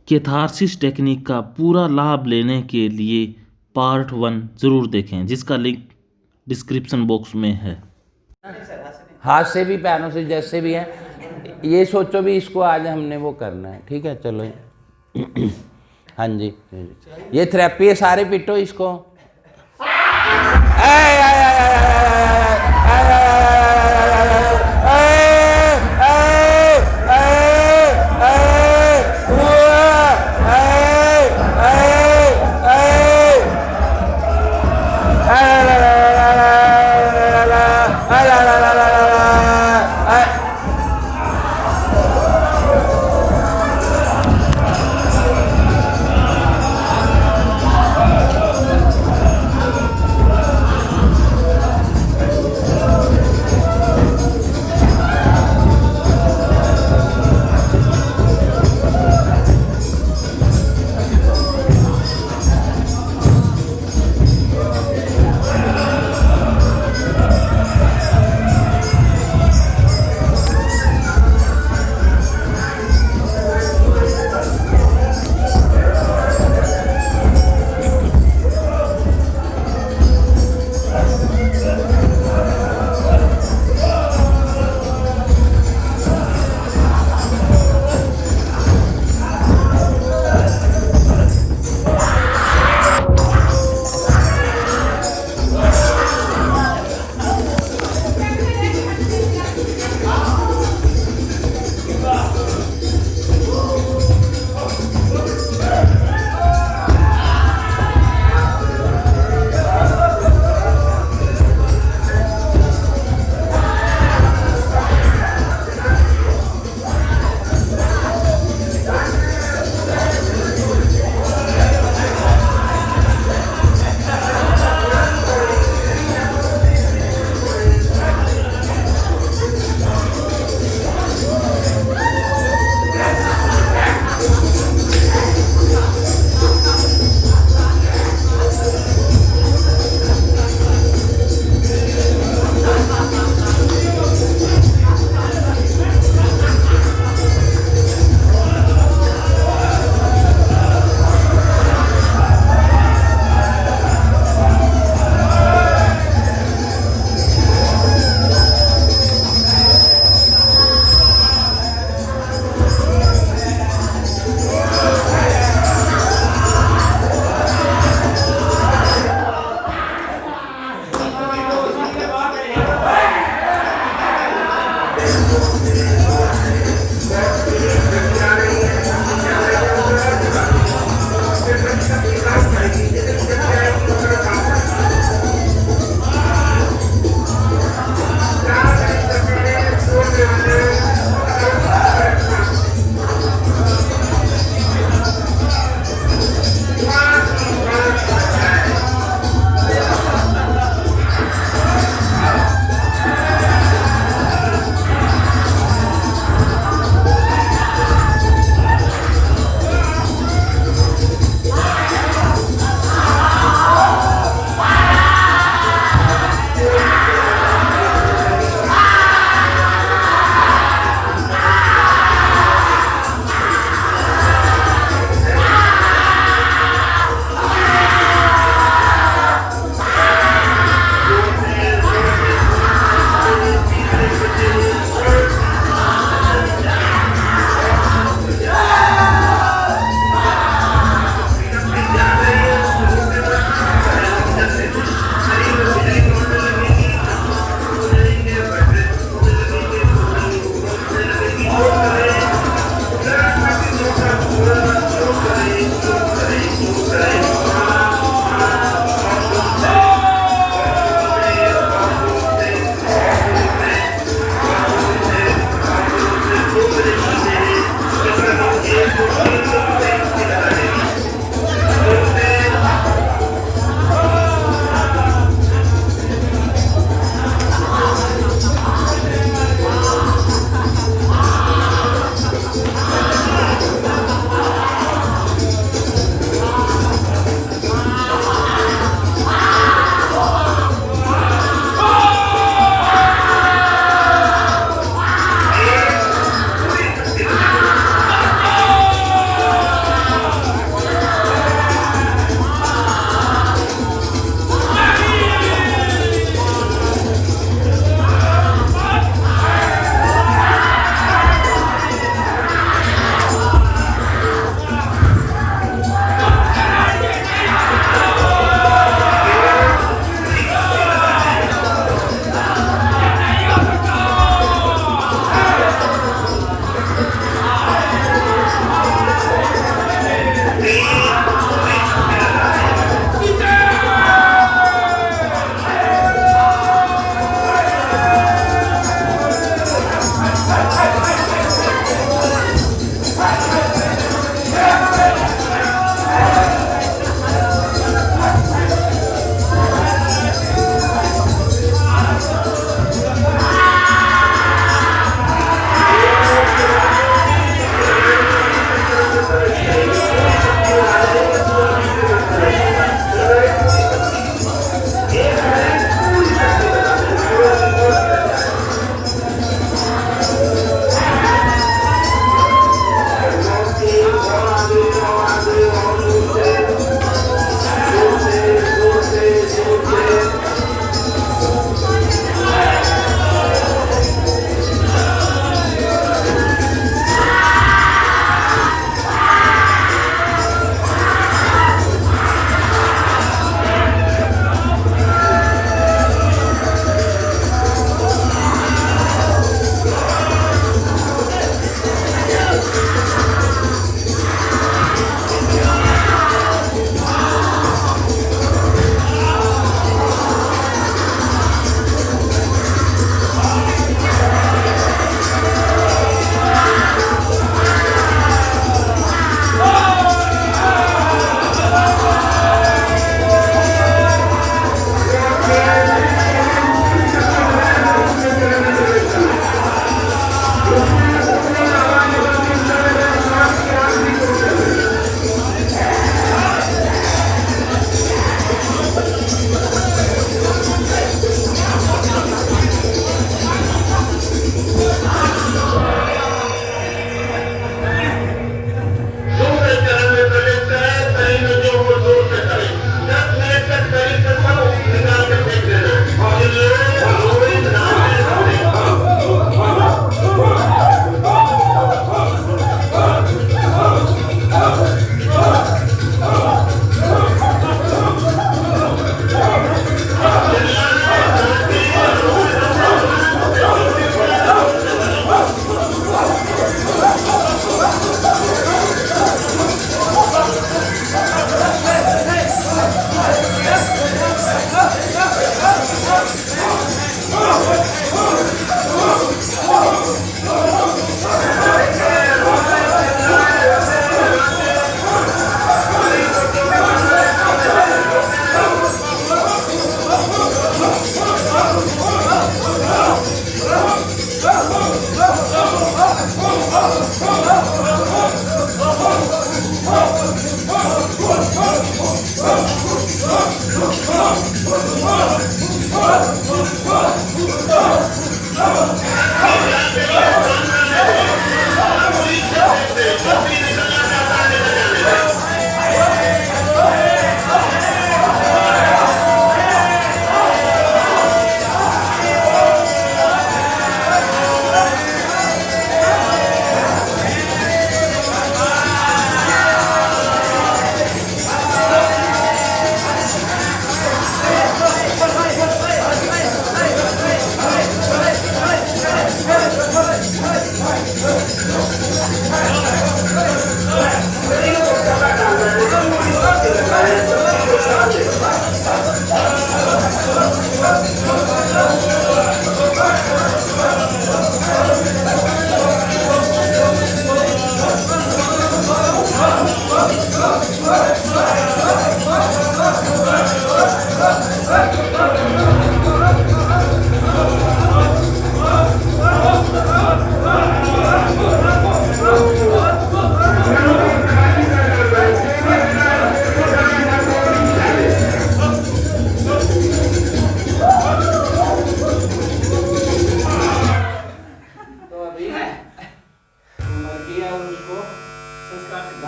Catharsis technique का पूरा लाभ लेने के लिए पार्ट 1 ज़रूर देखें, जिसका लिंक डिस्क्रिप्शन बॉक्स में है। हाथ से भी पैरों से जैसे भी है, ये सोचो भी इसको आज हमने वो करना है। ठीक है, चलो। हाँ जी, ये थेरेपी है, सारे पिटो इसको।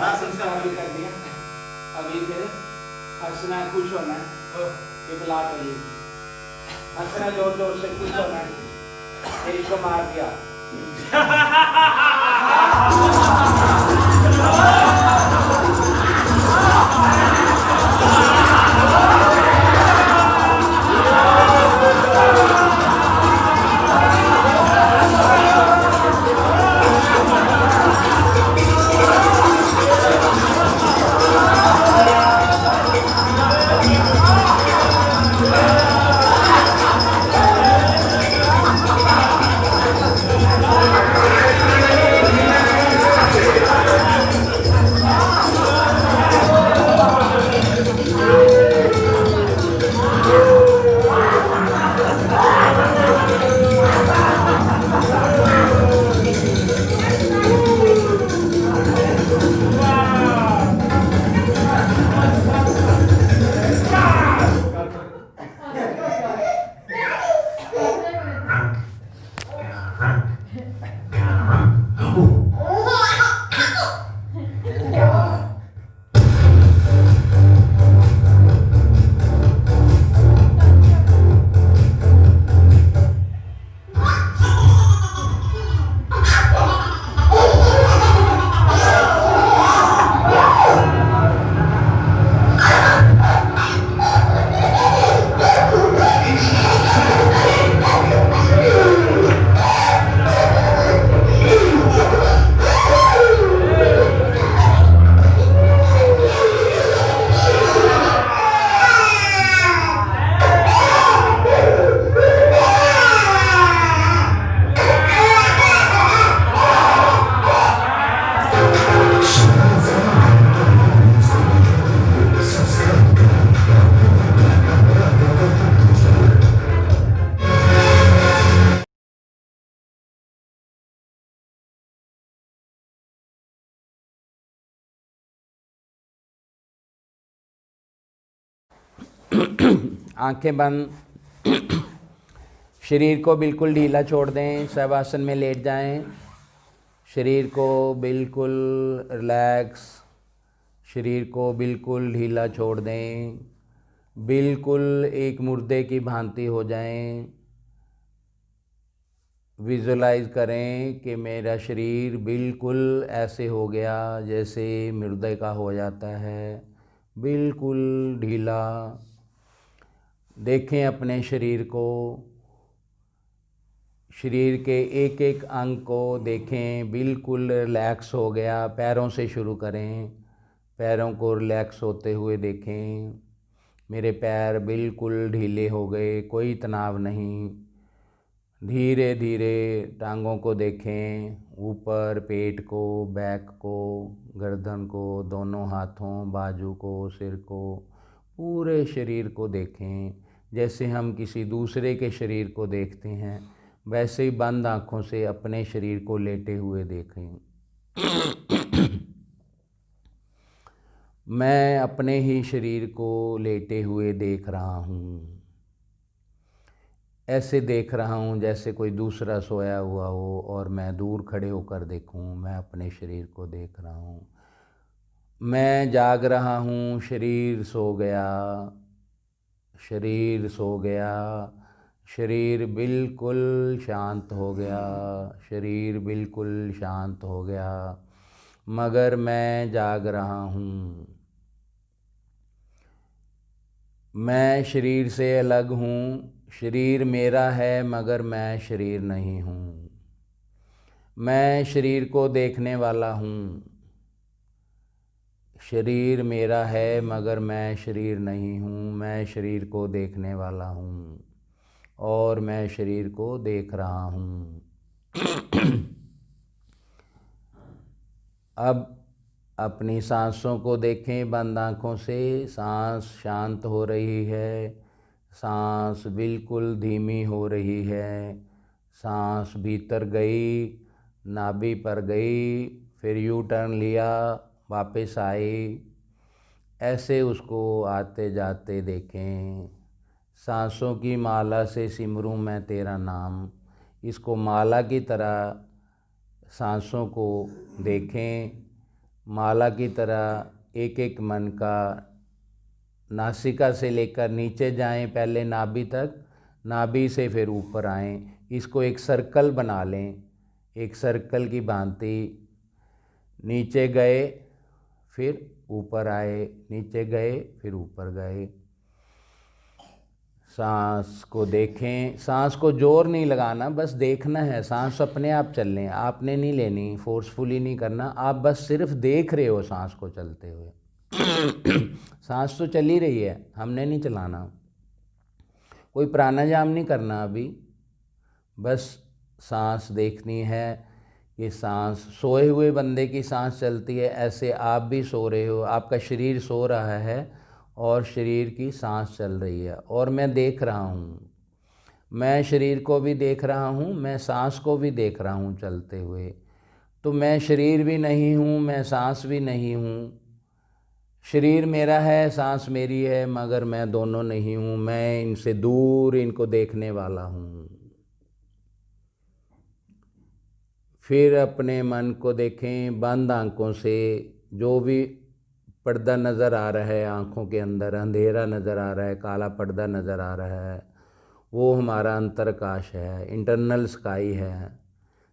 अभी कर दिया। अभी फिर हंसना है, खुश होना है, इबलाट होगी, हंसना जोर जोर से, खुश होना है, फिर इसको मार दिया। आंखें बंद। शरीर को बिल्कुल ढीला छोड़ दें, शवासन में लेट जाएं। शरीर को बिल्कुल रिलैक्स, शरीर को बिल्कुल ढीला छोड़ दें, बिल्कुल एक मुर्दे की भांति हो जाएं। विजुलाइज करें कि मेरा शरीर बिल्कुल ऐसे हो गया जैसे मुर्दे का हो जाता है, बिल्कुल ढीला। देखें अपने शरीर को, शरीर के एक एक अंग को देखें, बिल्कुल रिलैक्स हो गया। पैरों से शुरू करें, पैरों को रिलैक्स होते हुए देखें। मेरे पैर बिल्कुल ढीले हो गए, कोई तनाव नहीं। धीरे धीरे टांगों को देखें, ऊपर, पेट को, बैक को, गर्दन को, दोनों हाथों, बाजू को, सिर को, पूरे शरीर को देखें। जैसे हम किसी दूसरे के शरीर को देखते हैं, वैसे ही बंद आँखों से अपने शरीर को लेटे हुए देखें। मैं अपने ही शरीर को लेटे हुए देख रहा हूँ। ऐसे देख रहा हूँ जैसे कोई दूसरा सोया हुआ हो और मैं दूर खड़े होकर देखूँ। मैं अपने शरीर को देख रहा हूँ। मैं जाग रहा हूँ, शरीर सो गया, शरीर सो गया, शरीर बिल्कुल शांत हो गया, शरीर बिल्कुल शांत हो गया, मगर मैं जाग रहा हूँ। मैं शरीर से अलग हूँ, शरीर मेरा है मगर मैं शरीर नहीं हूँ। मैं शरीर को देखने वाला हूँ, शरीर मेरा है मगर मैं शरीर नहीं हूँ। मैं शरीर को देखने वाला हूँ और मैं शरीर को देख रहा हूँ। अब अपनी सांसों को देखें बंद आँखों से। सांस शांत हो रही है, सांस बिल्कुल धीमी हो रही है। सांस भीतर गई, नाभि पर गई, फिर यू टर्न लिया, वापस आई। ऐसे उसको आते जाते देखें। सांसों की माला से सिमरूं मैं तेरा नाम। इसको माला की तरह सांसों को देखें, माला की तरह एक एक मन का नासिका से लेकर नीचे जाएं, पहले नाभि तक, नाभि से फिर ऊपर आएं। इसको एक सर्कल बना लें, एक सर्कल की भांति। नीचे गए फिर ऊपर आए, नीचे गए फिर ऊपर गए। सांस को देखें, सांस को जोर नहीं लगाना, बस देखना है। सांस अपने आप चल लें, आपने नहीं लेनी, फोर्सफुली नहीं करना, आप बस सिर्फ देख रहे हो सांस को चलते हुए। सांस तो चल ही रही है, हमने नहीं चलाना। कोई प्राणायाम नहीं करना अभी, बस सांस देखनी है। ये सांस, सोए हुए बंदे की सांस चलती है, ऐसे आप भी सो रहे हो, आपका शरीर सो रहा है और शरीर की सांस चल रही है। और मैं देख रहा हूँ, मैं शरीर को भी देख रहा हूँ, मैं सांस को भी देख रहा हूँ चलते हुए। तो मैं शरीर भी नहीं हूँ, मैं सांस भी नहीं हूँ। शरीर मेरा है, सांस मेरी है, मगर मैं दोनों नहीं हूँ। मैं इनसे दूर इनको देखने वाला हूँ। फिर अपने मन को देखें बंद आंखों से। जो भी पर्दा नज़र आ रहा है आँखों के अंदर, अंधेरा नज़र आ रहा है, काला पर्दा नज़र आ रहा है, वो हमारा अंतरकाश है, इंटरनल स्काई है।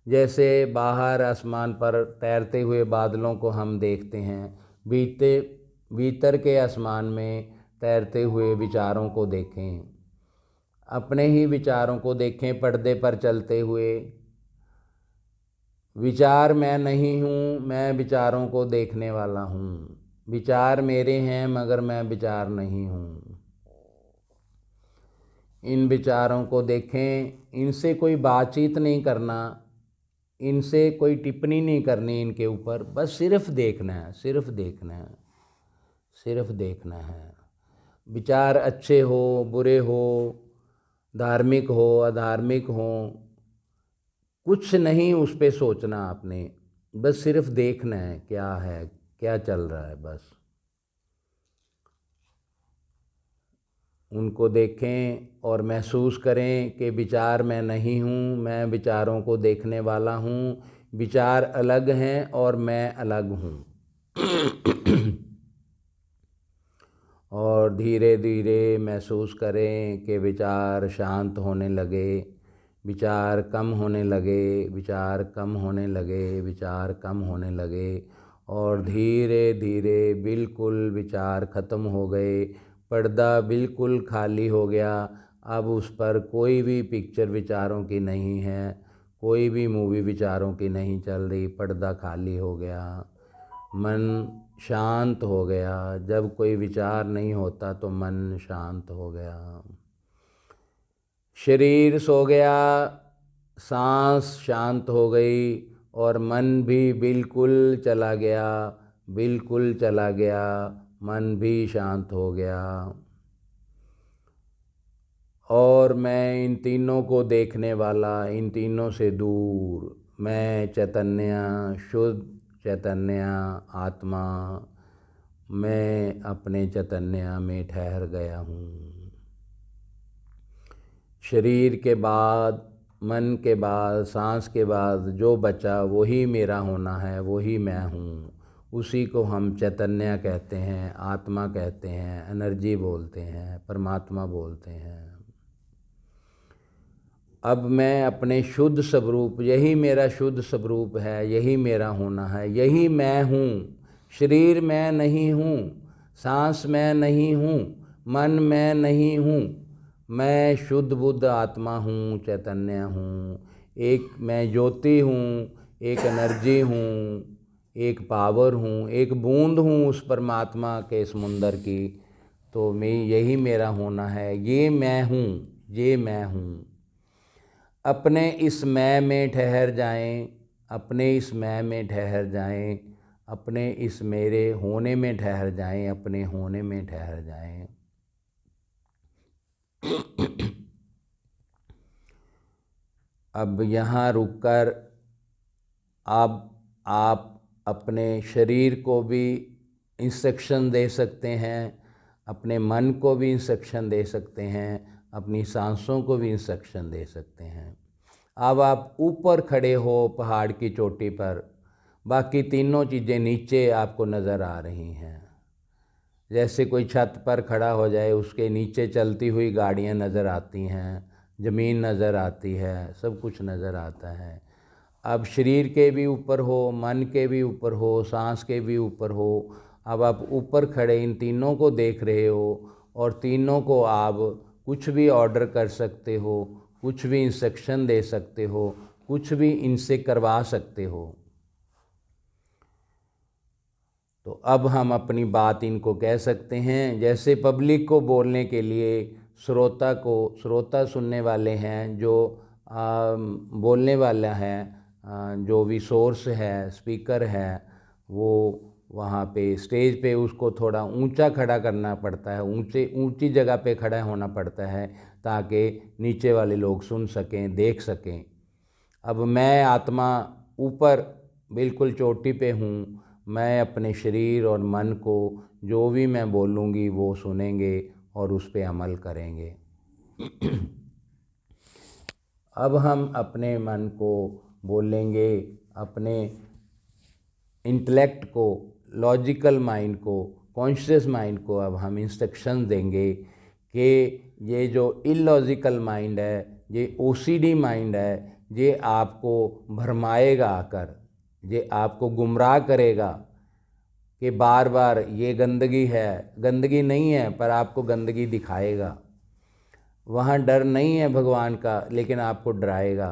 जैसे बाहर आसमान पर तैरते हुए बादलों को हम देखते हैं, भीतर के आसमान में तैरते हुए विचारों को देखें। अपने ही विचारों को देखें पर्दे पर चलते हुए। विचार मैं नहीं हूँ, मैं विचारों को देखने वाला हूँ। विचार मेरे हैं मगर मैं विचार नहीं हूँ। इन विचारों को देखें, इनसे कोई बातचीत नहीं करना, इनसे कोई टिप्पणी नहीं करनी इनके ऊपर, बस सिर्फ देखना है, सिर्फ देखना है, सिर्फ देखना है। विचार अच्छे हो बुरे हो, धार्मिक हो अधार्मिक हो, कुछ नहीं उस पे सोचना आपने, बस सिर्फ देखना है क्या है, क्या चल रहा है। बस उनको देखें और महसूस करें कि विचार मैं नहीं हूँ, मैं विचारों को देखने वाला हूँ। विचार अलग हैं और मैं अलग हूँ। और धीरे धीरे महसूस करें कि विचार शांत होने लगे, विचार कम होने लगे, विचार कम होने लगे, विचार कम होने लगे। और धीरे धीरे बिल्कुल विचार ख़त्म हो गए, पर्दा बिल्कुल खाली हो गया। अब उस पर कोई भी पिक्चर विचारों की नहीं है, कोई भी मूवी विचारों की नहीं चल रही, पर्दा खाली हो गया, मन शांत हो गया। जब कोई विचार नहीं होता तो मन शांत हो गया। शरीर सो गया, सांस शांत हो गई और मन भी बिल्कुल चला गया, बिल्कुल चला गया, मन भी शांत हो गया। और मैं इन तीनों को देखने वाला, इन तीनों से दूर, मैं चैतन्य, शुद्ध चैतन्य आत्मा, मैं अपने चैतन्य में ठहर गया हूँ। शरीर के बाद, मन के बाद, सांस के बाद जो बचा वही मेरा होना है, वही मैं हूँ। उसी को हम चैतन्य कहते हैं, आत्मा कहते हैं, एनर्जी बोलते हैं, परमात्मा बोलते हैं। अब मैं अपने शुद्ध स्वरूप, यही मेरा शुद्ध स्वरूप है, यही मेरा होना है, यही मैं हूँ। शरीर मैं नहीं हूँ, सांस मैं नहीं हूँ, मन मैं नहीं हूँ, मैं शुद्ध बुद्ध आत्मा हूँ, चैतन्य हूँ। एक मैं ज्योति हूँ, एक एनर्जी हूँ, एक पावर हूँ, एक बूंद हूँ उस परमात्मा के समुंदर की। तो मैं, यही मेरा होना है, ये मैं हूँ, ये मैं हूँ। अपने इस मैं में ठहर जाएं, अपने इस मैं में ठहर जाएं, अपने इस मेरे होने में ठहर जाएं, अपने होने में ठहर जाएं। अब यहाँ रुककर आप अपने शरीर को भी इंस्ट्रक्शन दे सकते हैं, अपने मन को भी इंस्ट्रक्शन दे सकते हैं, अपनी सांसों को भी इंस्ट्रक्शन दे सकते हैं। अब आप ऊपर खड़े हो पहाड़ की चोटी पर, बाकी तीनों चीज़ें नीचे आपको नज़र आ रही हैं। जैसे कोई छत पर खड़ा हो जाए, उसके नीचे चलती हुई गाड़ियाँ नज़र आती हैं, ज़मीन नज़र आती है, सब कुछ नज़र आता है। अब शरीर के भी ऊपर हो, मन के भी ऊपर हो, सांस के भी ऊपर हो। अब आप ऊपर खड़े इन तीनों को देख रहे हो और तीनों को आप कुछ भी ऑर्डर कर सकते हो, कुछ भी इंस्ट्रक्शन दे सकते हो, कुछ भी इनसे करवा सकते हो। तो अब हम अपनी बात इनको कह सकते हैं। जैसे पब्लिक को बोलने के लिए श्रोता सुनने वाले हैं, जो बोलने वाला है, जो भी सोर्स है, स्पीकर है, वो वहाँ पे स्टेज पे उसको थोड़ा ऊंचा खड़ा करना पड़ता है, ऊंची जगह पे खड़ा होना पड़ता है ताकि नीचे वाले लोग सुन सकें, देख सकें। अब मैं आत्मा ऊपर बिल्कुल चोटी पे हूँ। मैं अपने शरीर और मन को जो भी मैं बोलूँगी वो सुनेंगे और उस पर अमल करेंगे। अब हम अपने मन को बोलेंगे, अपने इंटेलेक्ट को, लॉजिकल माइंड को, कॉन्शियस माइंड को अब हम इंस्ट्रक्शन देंगे कि ये जो इलॉजिकल माइंड है, ये ओसीडी माइंड है, ये आपको भरमाएगा आकर, ये आपको गुमराह करेगा कि बार बार ये गंदगी है, गंदगी नहीं है पर आपको गंदगी दिखाएगा। वहाँ डर नहीं है भगवान का, लेकिन आपको डराएगा।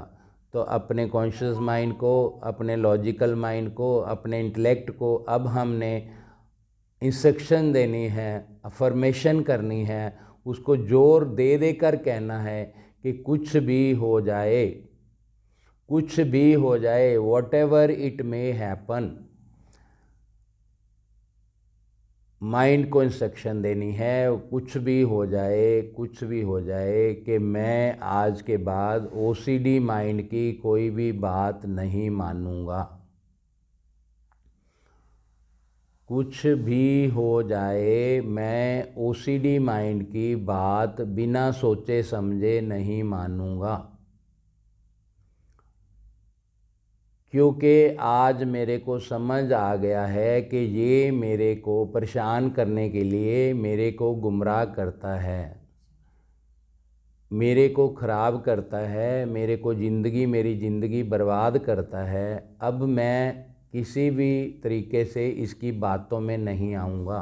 तो अपने कॉन्शियस माइंड को, अपने लॉजिकल माइंड को, अपने इंटेलेक्ट को अब हमने इंस्ट्रक्शन देनी है, अफर्मेशन करनी है, उसको जोर दे दे कर कहना है कि कुछ भी हो जाए, कुछ भी हो जाए, what ever it may happen. Mind को इंस्ट्रक्शन देनी है, कुछ भी हो जाए, कुछ भी हो जाए, कि मैं आज के बाद ओसीडी माइंड की कोई भी बात नहीं मानूंगा। कुछ भी हो जाए, मैं ओसीडी माइंड की बात बिना सोचे समझे नहीं मानूंगा। क्योंकि आज मेरे को समझ आ गया है कि ये मेरे को परेशान करने के लिए मेरे को गुमराह करता है, मेरे को ख़राब करता है, मेरे को मेरी ज़िंदगी बर्बाद करता है। अब मैं किसी भी तरीके से इसकी बातों में नहीं आऊँगा,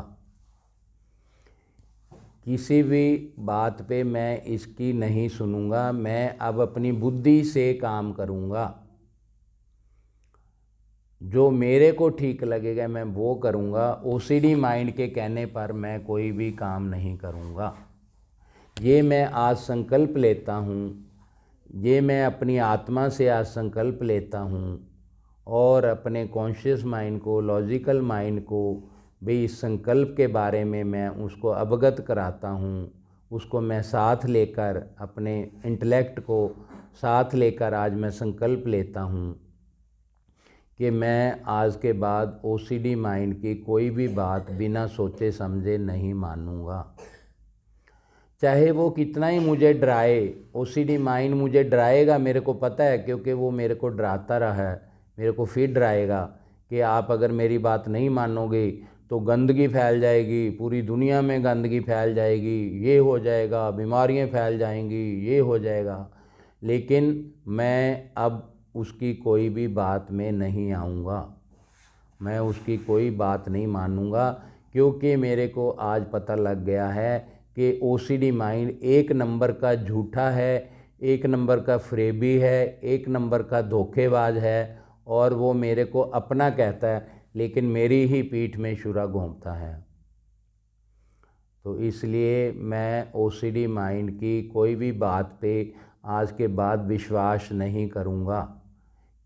किसी भी बात पे मैं इसकी नहीं सुनूंगा। मैं अब अपनी बुद्धि से काम करूँगा, जो मेरे को ठीक लगेगा मैं वो करूँगा। ओसीडी माइंड के कहने पर मैं कोई भी काम नहीं करूँगा। ये मैं आज संकल्प लेता हूँ, ये मैं अपनी आत्मा से आज संकल्प लेता हूँ और अपने कॉन्शियस माइंड को, लॉजिकल माइंड को भी इस संकल्प के बारे में मैं उसको अवगत कराता हूँ। उसको मैं साथ लेकर, अपने इंटेलेक्ट को साथ लेकर आज मैं संकल्प लेता हूँ कि मैं आज के बाद ओसीडी माइंड की कोई भी बात बिना सोचे समझे नहीं मानूंगा। चाहे वो कितना ही मुझे डराए, ओसीडी माइंड मुझे डराएगा, मेरे को पता है, क्योंकि वो मेरे को डराता रहा है। मेरे को फिर डराएगा कि आप अगर मेरी बात नहीं मानोगे तो गंदगी फैल जाएगी, पूरी दुनिया में गंदगी फैल जाएगी, ये हो जाएगा, बीमारियां फैल जाएंगी, ये हो जाएगा। लेकिन मैं अब उसकी कोई भी बात में नहीं आऊँगा, मैं उसकी कोई बात नहीं मानूंगा, क्योंकि मेरे को आज पता लग गया है कि ओसीडी माइंड एक नंबर का झूठा है, एक नंबर का फ्रेबी है, एक नंबर का धोखेबाज है, और वो मेरे को अपना कहता है लेकिन मेरी ही पीठ में छुरा घोंपता है। तो इसलिए मैं ओसीडी माइंड की कोई भी बात पे आज के बाद विश्वास नहीं करूँगा,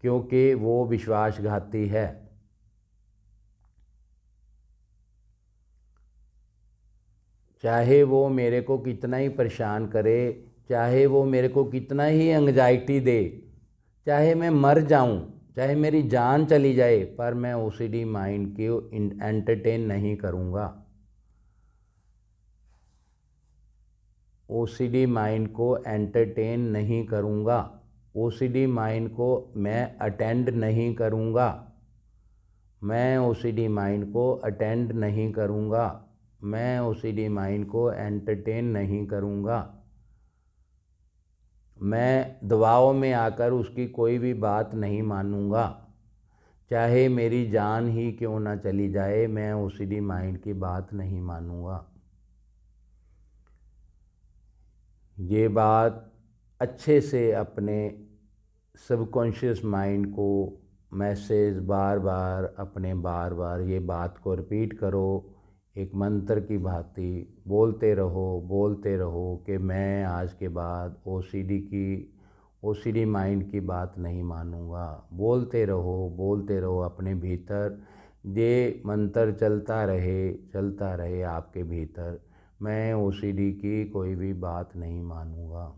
क्योंकि वो विश्वासघाती है। चाहे वो मेरे को कितना ही परेशान करे, चाहे वो मेरे को कितना ही एंग्जाइटी दे, चाहे मैं मर जाऊं, चाहे मेरी जान चली जाए, पर मैं ओसीडी माइंड को एंटरटेन नहीं करूँगा। ओसीडी माइंड को एंटरटेन नहीं करूँगा, ओसीडी माइंड को मैं अटेंड नहीं करूँगा। मैं ओसीडी माइंड को अटेंड नहीं करूँगा, मैं ओसीडी माइंड को एंटरटेन नहीं करूँगा, मैं दबाव में आकर उसकी कोई भी बात नहीं मानूँगा, चाहे मेरी जान ही क्यों ना चली जाए, मैं ओसीडी माइंड की बात नहीं मानूँगा। ये बात अच्छे से अपने सबकॉन्शियस माइंड को मैसेज बार बार ये बात को रिपीट करो, एक मंत्र की भांति बोलते रहो कि मैं आज के बाद ओसीडी माइंड की बात नहीं मानूंगा। बोलते रहो अपने भीतर, ये मंत्र चलता रहे आपके भीतर, मैं ओसीडी की कोई भी बात नहीं मानूंगा।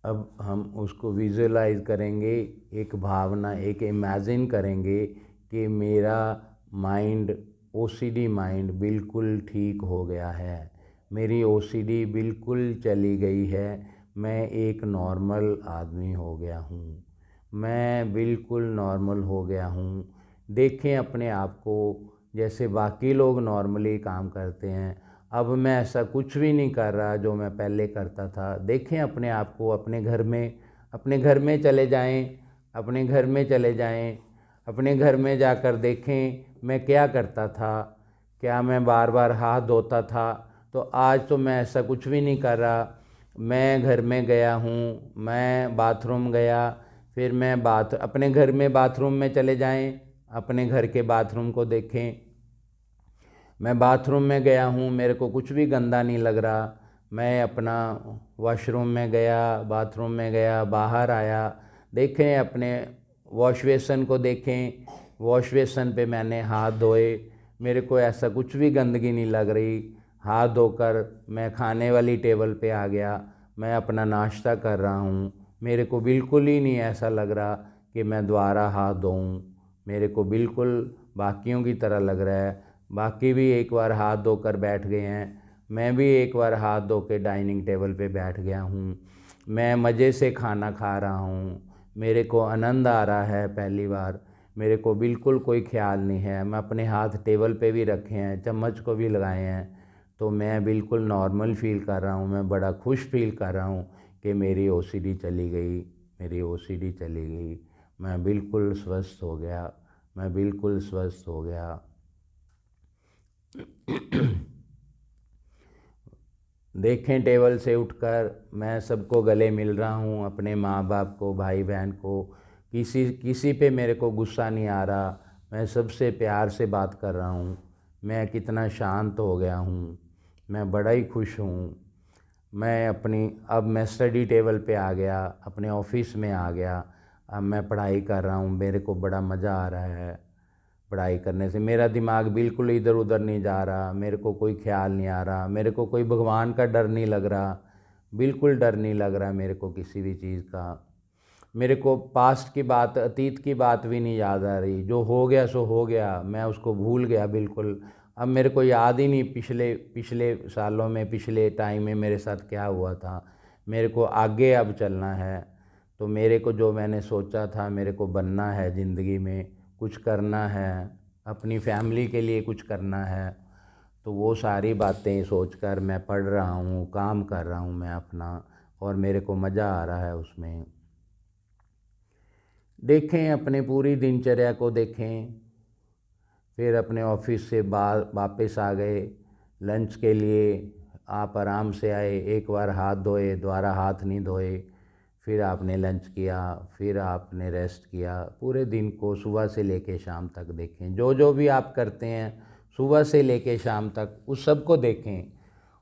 अब हम उसको विजुअलाइज करेंगे, एक भावना, एक इमेजिन करेंगे कि मेरा माइंड, ओसीडी माइंड बिल्कुल ठीक हो गया है, मेरी ओसीडी बिल्कुल चली गई है, मैं एक नॉर्मल आदमी हो गया हूँ, मैं बिल्कुल नॉर्मल हो गया हूँ। देखें अपने आप को जैसे बाकी लोग नॉर्मली काम करते हैं। अब मैं ऐसा कुछ भी नहीं कर रहा जो मैं पहले करता था। देखें अपने आप को, अपने घर में चले जाएं, अपने घर में चले जाएं, अपने घर में जाकर देखें मैं क्या करता था। क्या मैं बार बार हाथ धोता था? तो आज तो मैं ऐसा कुछ भी नहीं कर रहा। मैं घर में गया हूँ, मैं बाथरूम गया, फिर मैं अपने घर में बाथरूम में चले जाएं, अपने घर के बाथरूम को देखें। मैं बाथरूम में गया हूँ, मेरे को कुछ भी गंदा नहीं लग रहा। मैं अपना वॉशरूम में गया, बाथरूम में गया, बाहर आया, देखें अपने वॉश बेसन को देखें, वॉश बेसन पे मैंने हाथ धोए, मेरे को ऐसा कुछ भी गंदगी नहीं लग रही। हाथ धोकर मैं खाने वाली टेबल पे आ गया, मैं अपना नाश्ता कर रहा हूँ, मेरे को बिल्कुल ही नहीं ऐसा लग रहा कि मैं दोबारा हाथ धोऊँ। मेरे को बिल्कुल बाकियों की तरह लग रहा है। बाकी भी एक बार हाथ धोकर बैठ गए हैं, मैं भी एक बार हाथ धो के डाइनिंग टेबल पे बैठ गया हूँ। मैं मज़े से खाना खा रहा हूँ, मेरे को आनंद आ रहा है पहली बार। मेरे को बिल्कुल कोई ख्याल नहीं है। मैं अपने हाथ टेबल पे भी रखे हैं, चम्मच को भी लगाए हैं, तो मैं बिल्कुल नॉर्मल फील कर रहा हूँ। मैं बड़ा खुश फील कर रहा हूँ कि मेरी ओसीडी चली गई, मेरी ओसीडी चली गई। मैं बिल्कुल स्वस्थ हो गया, मैं बिल्कुल स्वस्थ हो गया। देखें टेबल से उठकर मैं सबको गले मिल रहा हूँ, अपने माँ बाप को, भाई बहन को, किसी पे मेरे को गुस्सा नहीं आ रहा। मैं सबसे प्यार से बात कर रहा हूँ। मैं कितना शांत हो गया हूँ, मैं बड़ा ही खुश हूँ। अब मैं स्टडी टेबल पे आ गया, अपने ऑफिस में आ गया। अब मैं पढ़ाई कर रहा हूँ, मेरे को बड़ा मज़ा आ रहा है। पढ़ाई करने से मेरा दिमाग बिल्कुल इधर उधर नहीं जा रहा, मेरे को कोई ख्याल नहीं आ रहा, मेरे को कोई भगवान का डर नहीं लग रहा, बिल्कुल डर नहीं लग रहा मेरे को किसी भी चीज़ का। मेरे को पास्ट की बात, अतीत की बात भी नहीं याद आ रही। जो हो गया सो हो गया, मैं उसको भूल गया बिल्कुल। अब मेरे को याद ही नहीं पिछले सालों में, पिछले टाइम में मेरे साथ क्या हुआ था। मेरे को आगे अब चलना है। तो मेरे को जो मैंने सोचा था, मेरे को बनना है ज़िंदगी में, कुछ करना है, अपनी फैमिली के लिए कुछ करना है। तो वो सारी बातें सोचकर मैं पढ़ रहा हूँ, काम कर रहा हूँ मैं अपना, और मेरे को मज़ा आ रहा है उसमें। देखें अपने पूरी दिनचर्या को देखें। फिर अपने ऑफिस से वापस आ गए लंच के लिए। आप आराम से आए, एक बार हाथ धोए, दोबारा हाथ नहीं धोए, फिर आपने लंच किया, फिर आपने रेस्ट किया। पूरे दिन को सुबह से लेके शाम तक देखें। जो जो भी आप करते हैं सुबह से लेके शाम तक, उस सब को देखें,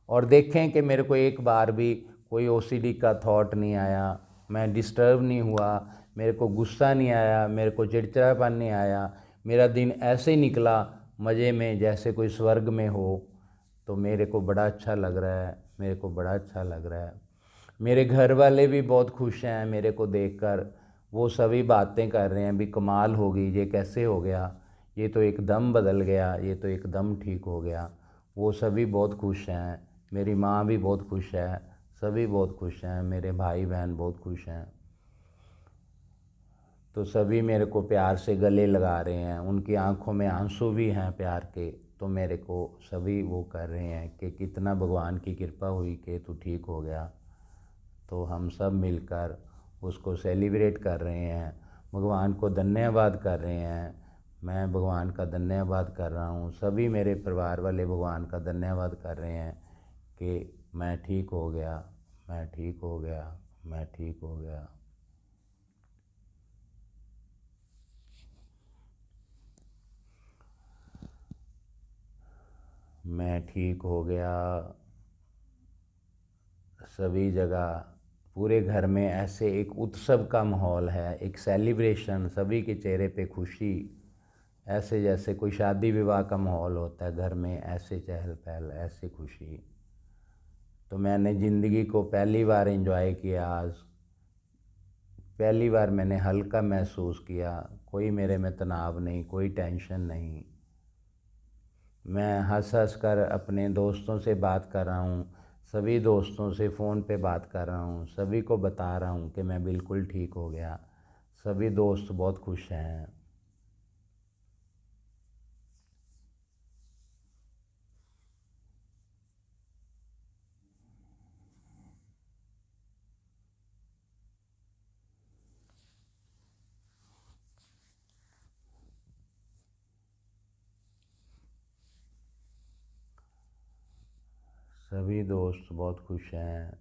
और देखें कि मेरे को एक बार भी कोई ओसीडी का थॉट नहीं आया, मैं डिस्टर्ब नहीं हुआ, मेरे को गुस्सा नहीं आया, मेरे को चिड़चिड़ापन नहीं आया। मेरा दिन ऐसे निकला मज़े में जैसे कोई स्वर्ग में हो। तो मेरे को बड़ा अच्छा लग रहा है, मेरे को बड़ा अच्छा लग रहा है। मेरे घर वाले भी बहुत खुश हैं मेरे को देखकर, वो सभी बातें कर रहे हैं भी कमाल हो गई, ये कैसे हो गया, ये तो एकदम बदल गया, ये तो एकदम ठीक हो गया। वो सभी बहुत खुश हैं, मेरी माँ भी बहुत खुश है, सभी बहुत खुश हैं, मेरे भाई बहन बहुत खुश हैं। तो सभी मेरे को प्यार से गले लगा रहे हैं, उनकी आंखों में आंसू भी हैं प्यार के। तो मेरे को सभी वो कर रहे हैं कि कितना भगवान की कृपा हुई कि तू ठीक हो गया। तो हम सब मिलकर उसको सेलिब्रेट कर रहे हैं, भगवान को धन्यवाद कर रहे हैं। मैं भगवान का धन्यवाद कर रहा हूँ, सभी मेरे परिवार वाले भगवान का धन्यवाद कर रहे हैं कि मैं ठीक हो गया, मैं ठीक हो गया, मैं ठीक हो गया। मैं ठीक हो गया। सभी जगह पूरे घर में ऐसे एक उत्सव का माहौल है, एक सेलिब्रेशन, सभी के चेहरे पे खुशी, ऐसे जैसे कोई शादी विवाह का माहौल होता है घर में, ऐसे चहल पहल, ऐसे खुशी। तो मैंने ज़िंदगी को पहली बार एंजॉय किया आज, पहली बार मैंने हल्का महसूस किया, कोई मेरे में तनाव नहीं, कोई टेंशन नहीं। मैं हंस हंस कर अपने दोस्तों से बात कर रहा हूँ, सभी दोस्तों से फ़ोन पे बात कर रहा हूँ, सभी को बता रहा हूँ कि मैं बिल्कुल ठीक हो गया। सभी दोस्त बहुत खुश हैं। सभी दोस्त बहुत खुश हैं।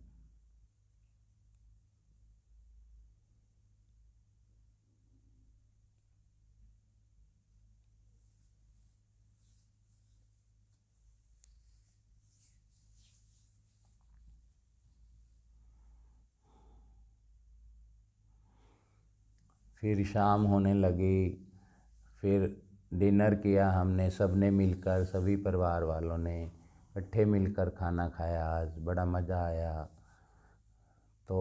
फिर शाम होने लगी, फिर डिनर किया हमने सब ने मिलकर, सभी परिवार वालों ने इकट्ठे मिलकर खाना खाया, आज बड़ा मज़ा आया। तो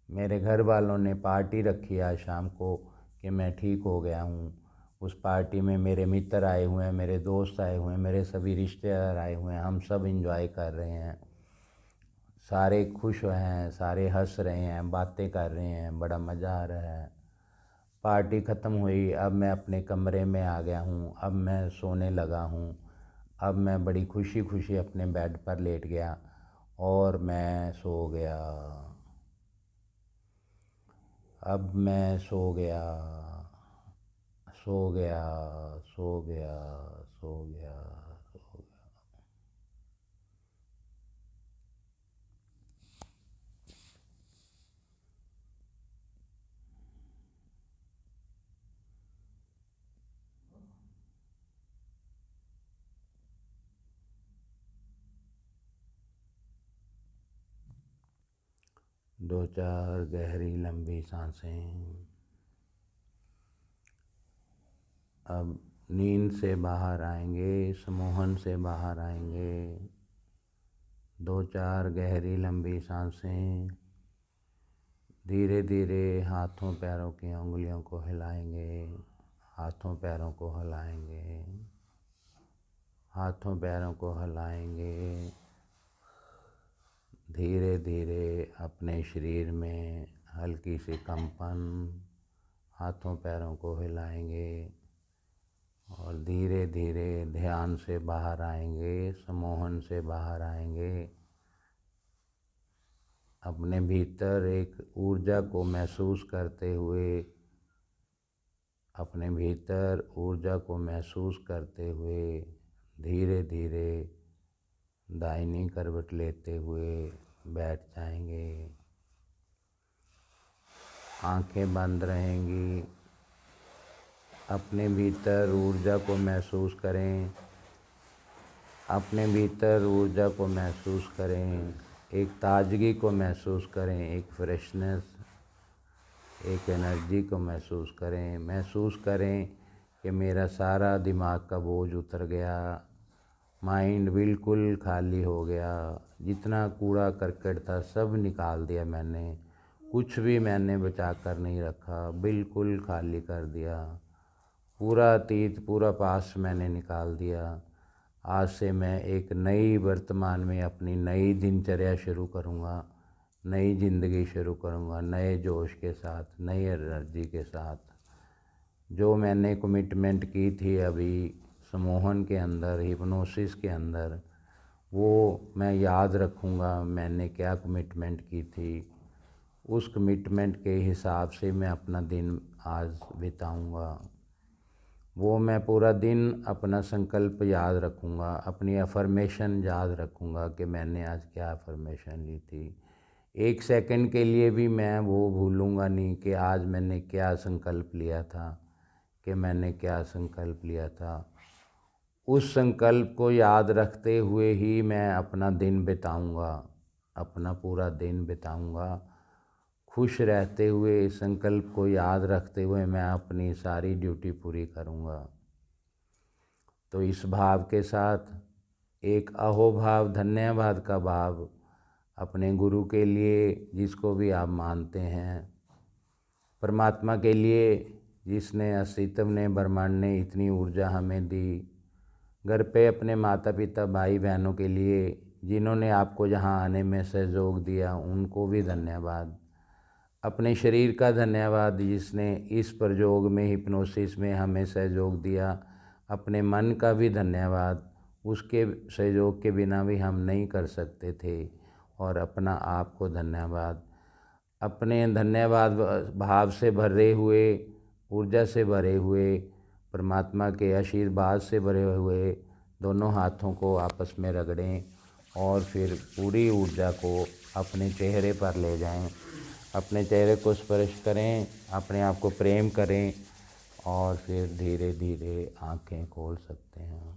मेरे घर वालों ने पार्टी रखी आज शाम को कि मैं ठीक हो गया हूँ। उस पार्टी में मेरे मित्र आए हुए हैं, मेरे दोस्त आए हुए हैं, मेरे सभी रिश्तेदार आए हुए हैं, हम सब एंजॉय कर रहे हैं। सारे खुश हैं, सारे हंस रहे हैं, बातें कर रहे हैं, बड़ा मज़ा आ रहा है। पार्टी ख़त्म हुई, अब मैं अपने कमरे में आ गया हूँ, अब मैं सोने लगा हूँ। अब मैं बड़ी खुशी खुशी अपने बेड पर लेट गया और मैं सो गया। अब मैं सो गया, सो गया, सो गया, सो गया, सो गया। 2-4 गहरी लंबी सांसें। अब नींद से बाहर आएंगे, सम्मोहन से बाहर आएंगे। 2-4 गहरी लंबी सांसें। धीरे धीरे हाथों पैरों की उंगलियों को हिलाएंगे, हाथों पैरों को हिलाएंगे, हाथों पैरों को हिलाएंगे। धीरे धीरे अपने शरीर में हल्की सी कंपन, हाथों पैरों को हिलाएंगे और धीरे धीरे ध्यान से बाहर आएंगे, सम्मोहन से बाहर आएंगे। अपने भीतर एक ऊर्जा को महसूस करते हुए, अपने भीतर ऊर्जा को महसूस करते हुए धीरे धीरे दाहिनी करवट लेते हुए बैठ जाएंगे। आंखें बंद रहेंगी। अपने भीतर ऊर्जा को महसूस करें, अपने भीतर ऊर्जा को महसूस करें, एक ताजगी को महसूस करें, एक फ्रेशनेस, एक एनर्जी को महसूस करें। महसूस करें कि मेरा सारा दिमाग का बोझ उतर गया माइंड बिल्कुल खाली हो गया। जितना कूड़ा करकट था सब निकाल दिया मैंने, कुछ भी मैंने बचा कर नहीं रखा, बिल्कुल खाली कर दिया। पूरा अतीत पूरा पास्ट मैंने निकाल दिया। आज से मैं एक नई वर्तमान में अपनी नई दिनचर्या शुरू करूँगा, नई ज़िंदगी शुरू करूँगा, नए जोश के साथ, नई एनर्जी के साथ। जो मैंने कमिटमेंट की थी अभी सम्मोहन के अंदर, हिप्नोसिस के अंदर, वो मैं याद रखूँगा मैंने क्या कमिटमेंट की थी। उस कमिटमेंट के हिसाब से मैं अपना दिन आज बिताऊँगा। वो मैं पूरा दिन अपना संकल्प याद रखूँगा, अपनी अफर्मेशन याद रखूँगा कि मैंने आज क्या अफर्मेशन ली थी। एक सेकंड के लिए भी मैं वो भूलूँगा नहीं कि आज मैंने क्या संकल्प लिया था, कि मैंने क्या संकल्प लिया था। उस संकल्प को याद रखते हुए ही मैं अपना दिन बिताऊँगा, अपना पूरा दिन बिताऊँगा। खुश रहते हुए, इस संकल्प को याद रखते हुए मैं अपनी सारी ड्यूटी पूरी करूँगा। तो इस भाव के साथ एक अहोभाव, धन्यवाद का भाव अपने गुरु के लिए, जिसको भी आप मानते हैं, परमात्मा के लिए, जिसने अस्तित्व ने, ब्रह्मांड ने इतनी ऊर्जा हमें दी। घर पे अपने माता पिता, भाई बहनों के लिए, जिन्होंने आपको यहाँ आने में सहयोग दिया, उनको भी धन्यवाद। अपने शरीर का धन्यवाद, जिसने इस प्रयोग में, हिप्नोसिस में हमें सहयोग दिया। अपने मन का भी धन्यवाद, उसके सहयोग के बिना भी हम नहीं कर सकते थे। और अपना आपको धन्यवाद। अपने धन्यवाद भाव से भरे हुए, ऊर्जा से भरे हुए, परमात्मा के आशीर्वाद से भरे हुए दोनों हाथों को आपस में रगड़ें और फिर पूरी ऊर्जा को अपने चेहरे पर ले जाएं। अपने चेहरे को स्पर्श करें, अपने आप को प्रेम करें और फिर धीरे धीरे आंखें खोल सकते हैं।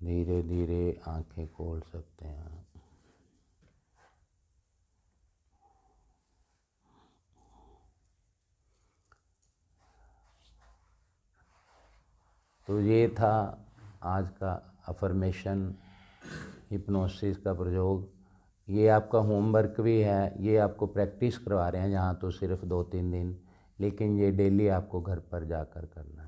धीरे धीरे आंखें खोल सकते हैं। तो ये था आज का अफर्मेशन, हिप्नोसिस का प्रयोग। ये आपका होमवर्क भी है, ये आपको प्रैक्टिस करवा रहे हैं यहाँ तो सिर्फ 2-3 दिन, लेकिन ये डेली आपको घर पर जाकर करना है।